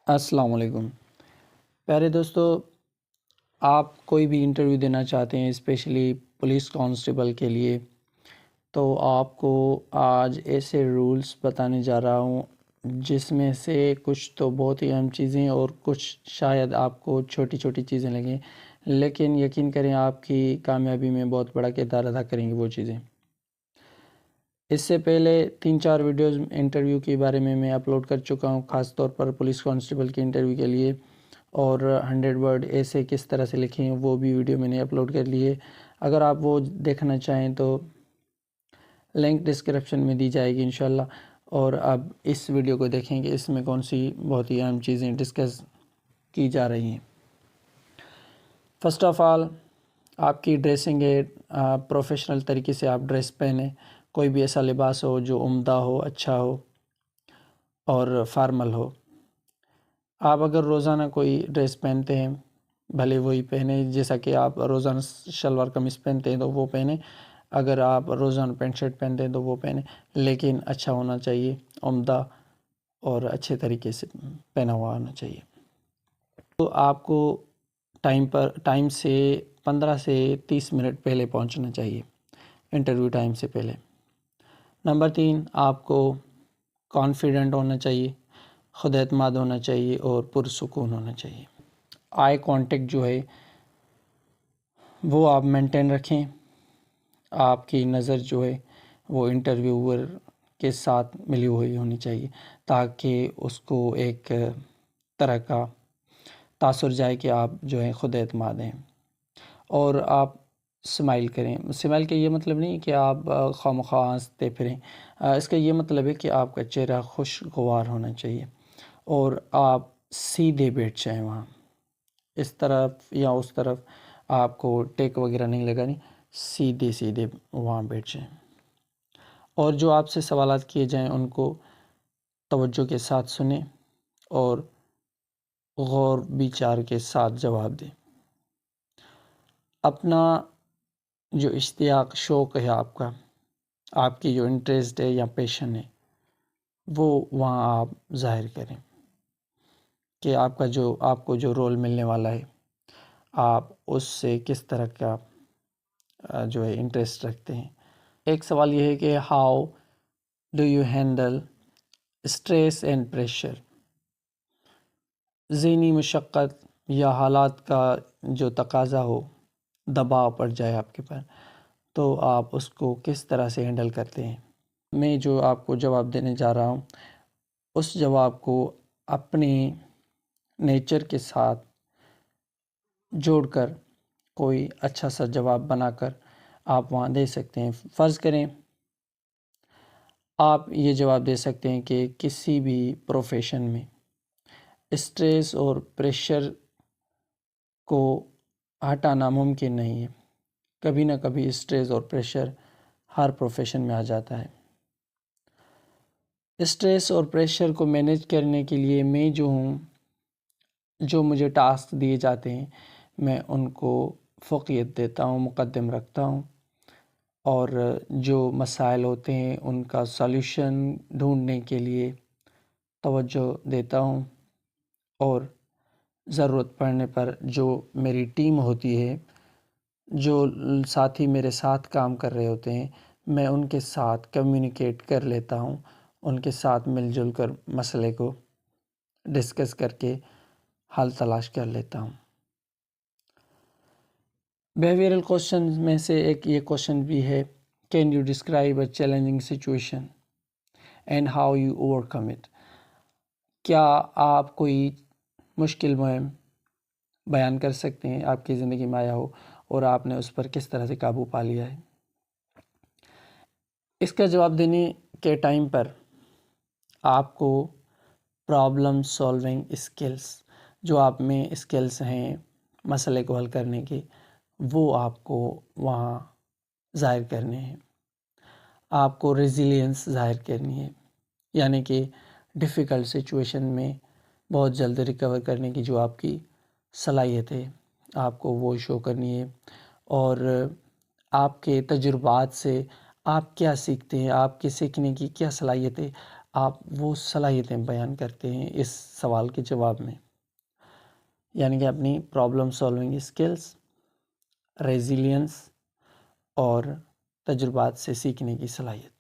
السلام علیکم پیارے دوستو، آپ کوئی بھی انٹرویو دینا چاہتے ہیں اسپیشلی پولیس کانسٹیبل کے لیے، تو آپ کو آج ایسے رولز بتانے جا رہا ہوں جس میں سے کچھ تو بہت ہی اہم چیزیں اور کچھ شاید آپ کو چھوٹی چھوٹی چیزیں لگیں، لیکن یقین کریں آپ کی کامیابی میں بہت بڑا کردار ادا کریں گی وہ چیزیں۔ اس سے پہلے 3-4 ویڈیوز انٹرویو کے بارے میں اپلوڈ کر چکا ہوں، خاص طور پر پولیس کانسٹیبل کے انٹرویو کے لیے، اور 100 ورڈ ایسے کس طرح سے لکھیں ہیں وہ بھی ویڈیو میں نے اپلوڈ کر لی ہے۔ اگر آپ وہ دیکھنا چاہیں تو لنک ڈسکرپشن میں دی جائے گی انشاءاللہ، اور اب اس ویڈیو کو دیکھیں کہ اس میں کون سی بہت ہی اہم چیزیں ڈسکس کی جا رہی ہیں۔ فرسٹ آف آل، آپ کی ڈریسنگ ہے، پروفیشنل طریقے سے آپ ڈریس پہنیں، کوئی بھی ایسا لباس ہو جو عمدہ ہو، اچھا ہو اور فارمل ہو۔ آپ اگر روزانہ کوئی ڈریس پہنتے ہیں بھلے وہی پہنیں، جیسا کہ آپ روزانہ شلوار قمیص پہنتے ہیں تو وہ پہنیں، اگر آپ روزانہ پینٹ شرٹ پہنتے ہیں تو وہ پہنیں، لیکن اچھا ہونا چاہیے، عمدہ اور اچھے طریقے سے پہنا ہوا ہونا چاہیے۔ تو آپ کو ٹائم سے 15 سے 30 منٹ پہلے پہنچنا چاہیے، انٹرویو ٹائم سے پہلے۔ نمبر 3، آپ کو کانفیڈنٹ ہونا چاہیے، خود اعتماد ہونا چاہیے اور پرسکون ہونا چاہیے۔ آئی کانٹیکٹ جو ہے وہ آپ مینٹین رکھیں، آپ کی نظر جو ہے وہ انٹرویور کے ساتھ ملی ہوئی ہونی چاہیے تاکہ اس کو ایک طرح کا تاثر جائے کہ آپ جو ہے خود اعتماد ہیں، اور آپ اسمائل کریں۔ اسمائل کا یہ مطلب نہیں کہ آپ خواہ ہنستے پھریں، اس کا یہ مطلب ہے کہ آپ کا چہرہ خوشگوار ہونا چاہیے اور آپ سیدھے بیٹھ جائیں وہاں، اس طرف یا اس طرف آپ کو ٹیک وغیرہ نہیں لگانی، سیدھے وہاں بیٹھ جائیں، اور جو آپ سے سوالات کیے جائیں ان کو توجہ کے ساتھ سنیں اور غور بچار کے ساتھ جواب دیں۔ اپنا جو اشتیاق، شوق ہے آپ کی جو انٹرسٹ ہے یا پیشن ہے، وہ وہاں آپ ظاہر کریں کہ آپ کو جو رول ملنے والا ہے آپ اس سے کس طرح کا جو ہے انٹرسٹ رکھتے ہیں۔ ایک سوال یہ ہے کہ how do you handle stress and pressure? ذہنی مشقت یا حالات کا جو تقاضا ہو، دباؤ پڑ جائے آپ کے پر، تو آپ اس کو کس طرح سے ہینڈل کرتے ہیں؟ میں جو آپ کو جواب دینے جا رہا ہوں اس جواب کو اپنے نیچر کے ساتھ جوڑ کر کوئی اچھا سا جواب بنا کر آپ وہاں دے سکتے ہیں۔ فرض کریں آپ یہ جواب دے سکتے ہیں کہ کسی بھی پروفیشن میں اسٹریس اور پریشر کو ہٹانا ممکن نہیں ہے، کبھی نہ کبھی اسٹریس اور پریشر ہر پروفیشن میں آ جاتا ہے۔ اسٹریس اور پریشر کو مینیج کرنے کے لیے میں جو مجھے ٹاسک دیے جاتے ہیں میں ان کو فوقیت دیتا ہوں، مقدم رکھتا ہوں، اور جو مسائل ہوتے ہیں ان کا سالوشن ڈھونڈنے کے لیے توجہ دیتا ہوں، اور ضرورت پڑنے پر جو میری ٹیم ہوتی ہے، جو ساتھی میرے ساتھ کام کر رہے ہوتے ہیں، میں ان کے ساتھ کمیونیکیٹ کر لیتا ہوں، ان کے ساتھ مل جل کر مسئلے کو ڈسکس کر کے حل تلاش کر لیتا ہوں۔ بیہیویئرل کوشچن میں سے ایک یہ کوشچن بھی ہے، can you describe a challenging situation and how you over come it? کیا آپ کوئی مشکل مہم بیان کر سکتے ہیں آپ کی زندگی میں آیا ہو اور آپ نے اس پر کس طرح سے قابو پا لیا ہے؟ اس کا جواب دینے کے ٹائم پر آپ کو پرابلم سولونگ اسکلز، جو آپ میں اسکلز ہیں مسئلے کو حل کرنے کے، وہ آپ کو وہاں ظاہر کرنے ہیں۔ آپ کو ریزیلینس ظاہر کرنی ہے، یعنی کہ ڈیفیکلٹ سچویشن میں بہت جلد ریکور کرنے کی جو آپ کی صلاحیت ہے آپ کو وہ شو کرنی ہے، اور آپ کے تجربات سے آپ کیا سیکھتے ہیں، آپ کے سیکھنے کی کیا صلاحیت ہے، آپ وہ صلاحیتیں بیان کرتے ہیں اس سوال کے جواب میں، یعنی کہ اپنی پرابلم سالونگ اسکلز، ریزیلینس اور تجربات سے سیکھنے کی صلاحیت۔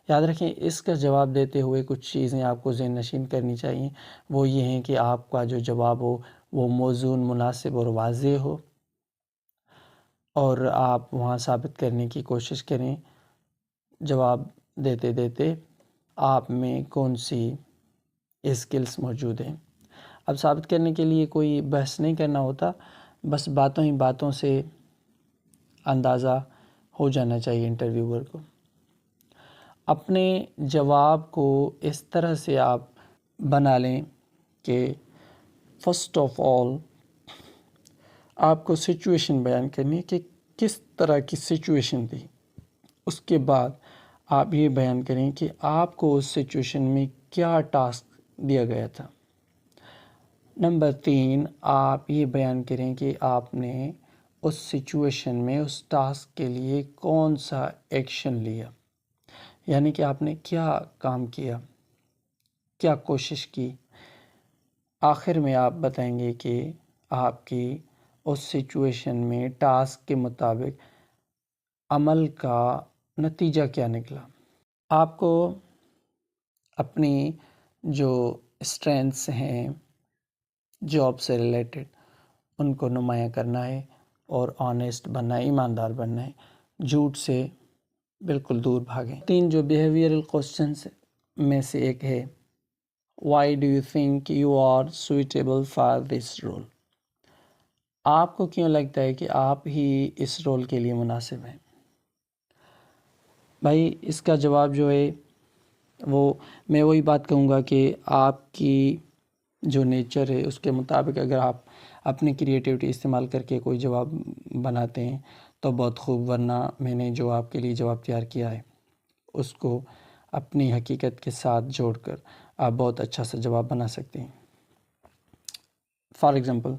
یاد رکھیں اس کا جواب دیتے ہوئے کچھ چیزیں آپ کو ذہن نشین کرنی چاہیے، وہ یہ ہیں کہ آپ کا جو جواب ہو وہ موزون، مناسب اور واضح ہو، اور آپ وہاں ثابت کرنے کی کوشش کریں جواب دیتے دیتے آپ میں کون سی اسکلز موجود ہیں۔ اب ثابت کرنے کے لیے کوئی بحث نہیں کرنا ہوتا، بس باتوں ہی باتوں سے اندازہ ہو جانا چاہیے انٹرویور کو۔ اپنے جواب کو اس طرح سے آپ بنا لیں کہ فرسٹ آف آل آپ کو سچویشن بیان کرنی ہے کہ کس طرح کی سچویشن تھی، اس کے بعد آپ یہ بیان کریں کہ آپ کو اس سچویشن میں کیا ٹاسک دیا گیا تھا۔ نمبر 3، آپ یہ بیان کریں کہ آپ نے اس سچویشن میں اس ٹاسک کے لیے کون سا ایکشن لیا، یعنی کہ آپ نے کیا کام کیا، کیا کوشش کی۔ آخر میں آپ بتائیں گے کہ آپ کی اس سچویشن میں ٹاسک کے مطابق عمل کا نتیجہ کیا نکلا۔ آپ کو اپنی جو اسٹرینتھس ہیں جاب سے ریلیٹڈ ان کو نمایاں کرنا ہے اور آنیسٹ بننا ہے، ایماندار بننا ہے، جھوٹ سے بالکل دور بھاگیں۔ 3 جو بیہیویئرل کوسچنس میں سے ایک ہے why do you think you are suitable for this role؟ آپ کو کیوں لگتا ہے کہ آپ ہی اس رول کے لیے مناسب ہیں؟ بھائی اس کا جواب جو ہے وہ میں وہی بات کہوں گا کہ آپ کی جو نیچر ہے اس کے مطابق اگر آپ اپنی کریٹیوٹی استعمال کر کے کوئی جواب بناتے ہیں تو بہت خوب، ورنہ میں نے جو آپ کے لیے جواب تیار کیا ہے اس کو اپنی حقیقت کے ساتھ جوڑ کر آپ بہت اچھا سا جواب بنا سکتے ہیں۔ For example,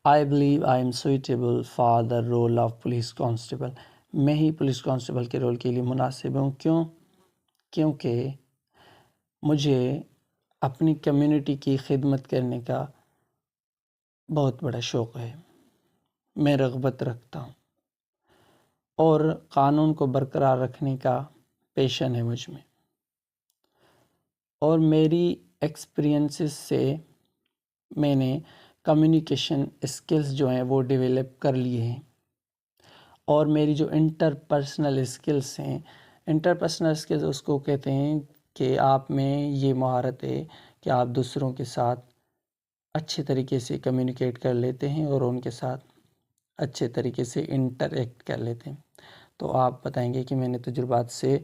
I believe I am suitable for the role of police constable۔ میں ہی پولیس کانسٹیبل کے رول کے لیے مناسب ہوں۔ کیونکہ مجھے اپنی کمیونٹی کی خدمت کرنے کا بہت بڑا شوق ہے، میں رغبت رکھتا ہوں اور قانون کو برقرار رکھنے کا پیشن ہے مجھ میں، اور میری ایکسپیرینسز سے میں نے کمیونیکیشن اسکلز جو ہیں وہ ڈیولپ کر لیے ہیں، اور میری جو انٹرپرسنل اسکلز ہیں، انٹرپرسنل اسکلز اس کو کہتے ہیں کہ آپ میں یہ مہارت ہے کہ آپ دوسروں کے ساتھ اچھے طریقے سے کمیونیکیٹ کر لیتے ہیں اور ان کے ساتھ اچھے طریقے سے انٹریکٹ کر لیتے ہیں۔ تو آپ بتائیں گے کہ میں نے تجربات سے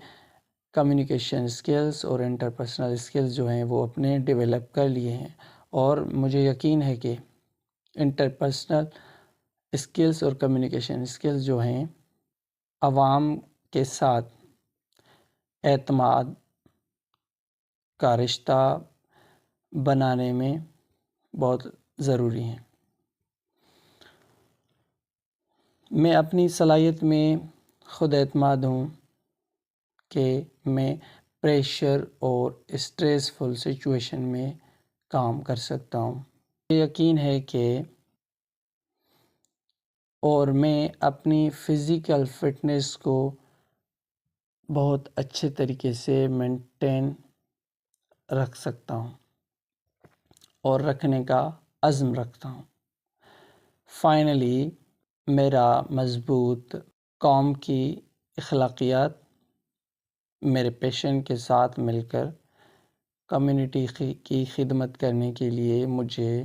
کمیونیکیشن اسکلز اور انٹرپرسنل اسکلز جو ہیں وہ اپنے ڈیولپ کر لیے ہیں، اور مجھے یقین ہے کہ انٹرپرسنل اسکلز اور کمیونیکیشن اسکلز جو ہیں عوام کے ساتھ اعتماد کا رشتہ بنانے میں بہت ضروری ہیں۔ میں اپنی صلاحیت میں خود اعتماد ہوں کہ میں پریشر اور اسٹریسفل سچویشن میں کام کر سکتا ہوں۔ مجھے یقین ہے کہ اور میں اپنی فزیکل فٹنس کو بہت اچھے طریقے سے مینٹین رکھ سکتا ہوں اور رکھنے کا عزم رکھتا ہوں۔ فائنلی، میرا مضبوط قوم کی اخلاقیات میرے پیشن کے ساتھ مل کر کمیونٹی کی خدمت کرنے کے لیے مجھے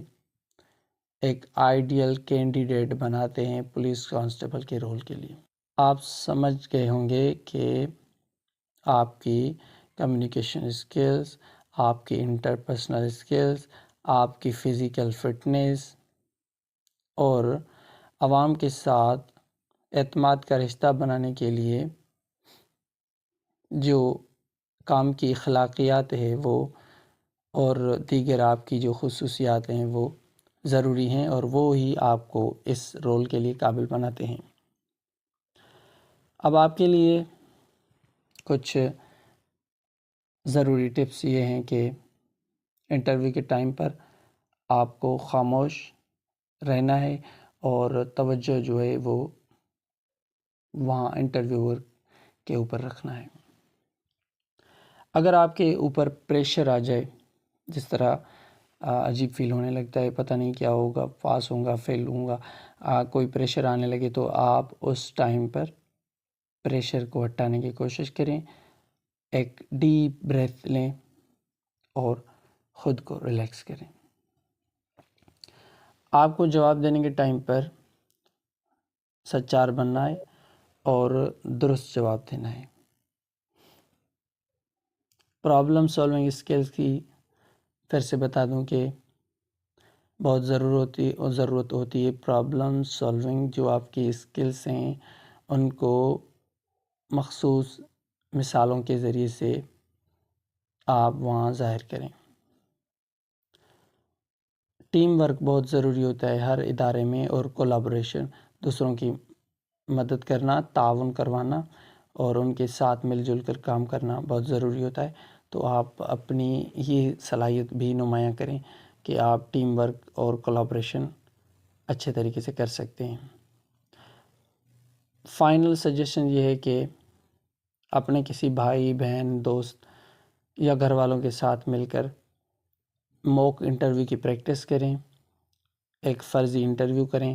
ایک آئیڈیل کینڈیڈیٹ بناتے ہیں پولیس کانسٹیبل کے رول کے لیے۔ آپ سمجھ گئے ہوں گے کہ آپ کی کمیونیکیشن اسکلز، آپ کی انٹرپرسنل اسکلز، آپ کی فزیکل فٹنس اور عوام کے ساتھ اعتماد کا رشتہ بنانے کے لیے جو کام کی اخلاقیات ہے وہ اور دیگر آپ کی جو خصوصیات ہیں وہ ضروری ہیں، اور وہ ہی آپ کو اس رول کے لیے قابل بناتے ہیں۔ اب آپ کے لیے کچھ ضروری ٹپس یہ ہیں کہ انٹرویو کے ٹائم پر آپ کو خاموش رہنا ہے اور توجہ جو ہے وہ وہاں انٹرویور کے اوپر رکھنا ہے۔ اگر آپ کے اوپر پریشر آ جائے، جس طرح عجیب فیل ہونے لگتا ہے، پتہ نہیں کیا ہوگا، پاس ہوں گا فیل ہوں گا، کوئی پریشر آنے لگے، تو آپ اس ٹائم پر پریشر کو ہٹانے کی کوشش کریں، ایک ڈیپ بریتھ لیں اور خود کو ریلیکس کریں۔ آپ کو جواب دینے کے ٹائم پر سچار بننا ہے اور درست جواب دینا ہے۔ پرابلم سالونگ اسکلز کی پھر سے بتا دوں کہ بہت ضرورت ہوتی ہے پرابلم سالونگ، جو آپ کی اسکلز ہیں ان کو مخصوص مثالوں کے ذریعے سے آپ وہاں ظاہر کریں۔ ٹیم ورک بہت ضروری ہوتا ہے ہر ادارے میں، اور کولیبوریشن، دوسروں کی مدد کرنا، تعاون کروانا اور ان کے ساتھ مل جل کر کام کرنا بہت ضروری ہوتا ہے۔ تو آپ اپنی یہ صلاحیت بھی نمایاں کریں کہ آپ ٹیم ورک اور کولیبوریشن اچھے طریقے سے کر سکتے ہیں۔ فائنل سجیشن یہ ہے کہ اپنے کسی بھائی، بہن، دوست یا گھر والوں کے ساتھ مل کر موک انٹرویو کی پریکٹس کریں، ایک فرضی انٹرویو کریں۔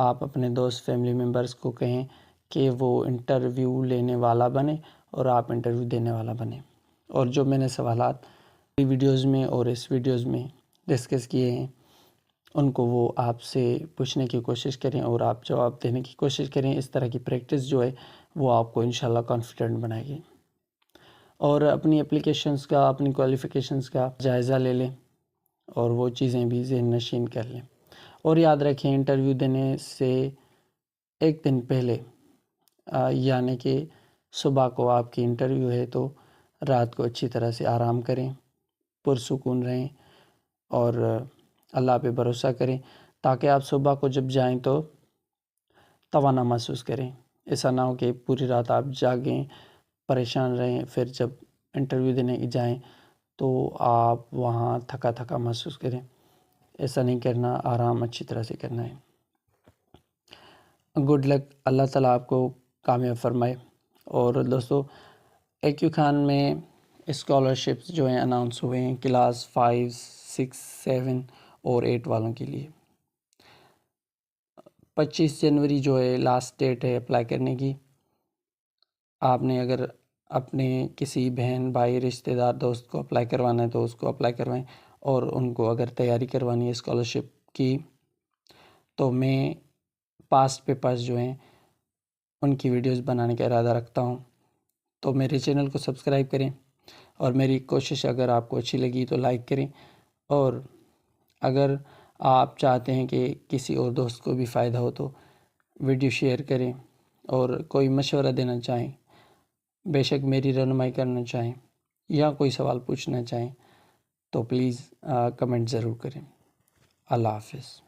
آپ اپنے دوست، فیملی ممبرز کو کہیں کہ وہ انٹرویو لینے والا بنے اور آپ انٹرویو دینے والا بنے، اور جو میں نے سوالات ویڈیوز میں اور اس ویڈیوز میں ڈسکس کیے ہیں ان کو وہ آپ سے پوچھنے کی کوشش کریں اور آپ جواب دینے کی کوشش کریں۔ اس طرح کی پریکٹس جو ہے وہ آپ کو انشاءاللہ کانفیڈنٹ بنائے گی، اور اپنی اپلیکیشنز کا، اپنی کوالیفیکیشنز کا جائزہ لے لیں اور وہ چیزیں بھی ذہن نشین کر لیں۔ اور یاد رکھیں انٹرویو دینے سے ایک دن پہلے، یعنی کہ صبح کو آپ کی انٹرویو ہے تو رات کو اچھی طرح سے آرام کریں، پرسکون رہیں اور اللہ پہ بھروسہ کریں، تاکہ آپ صبح کو جب جائیں تو توانا محسوس کریں۔ ایسا نہ ہو کہ پوری رات آپ جاگیں، پریشان رہیں، پھر جب انٹرویو دینے جائیں تو آپ وہاں تھکا تھکا محسوس کریں۔ ایسا نہیں کرنا، آرام اچھی طرح سے کرنا ہے۔ گڈ لک، اللہ تعالیٰ آپ کو کامیاب فرمائے۔ اور دوستو، ایکیو خان میں اسکالرشپس جو ہیں اناؤنس ہوئے ہیں کلاس 5، 6، 7 اور 8 والوں کے لیے۔ 25 جنوری جو ہے لاسٹ ڈیٹ ہے اپلائی کرنے کی۔ آپ نے اگر اپنے کسی بہن، بھائی، رشتہ دار، دوست کو اپلائی کروانا ہے تو اس کو اپلائی کروائیں، اور ان کو اگر تیاری کروانی ہے اسکالرشپ کی تو میں پاسٹ پیپرز جو ہیں ان کی ویڈیوز بنانے کا ارادہ رکھتا ہوں، تو میرے چینل کو سبسکرائب کریں، اور میری کوشش اگر آپ کو اچھی لگی تو لائک کریں، اور اگر آپ چاہتے ہیں کہ کسی اور دوست کو بھی فائدہ ہو تو ویڈیو شیئر کریں، اور کوئی مشورہ دینا چاہیں، بے شک میری رہنمائی کرنا چاہیں یا کوئی سوال پوچھنا چاہیں تو پلیز کمنٹ ضرور کریں۔ اللہ حافظ۔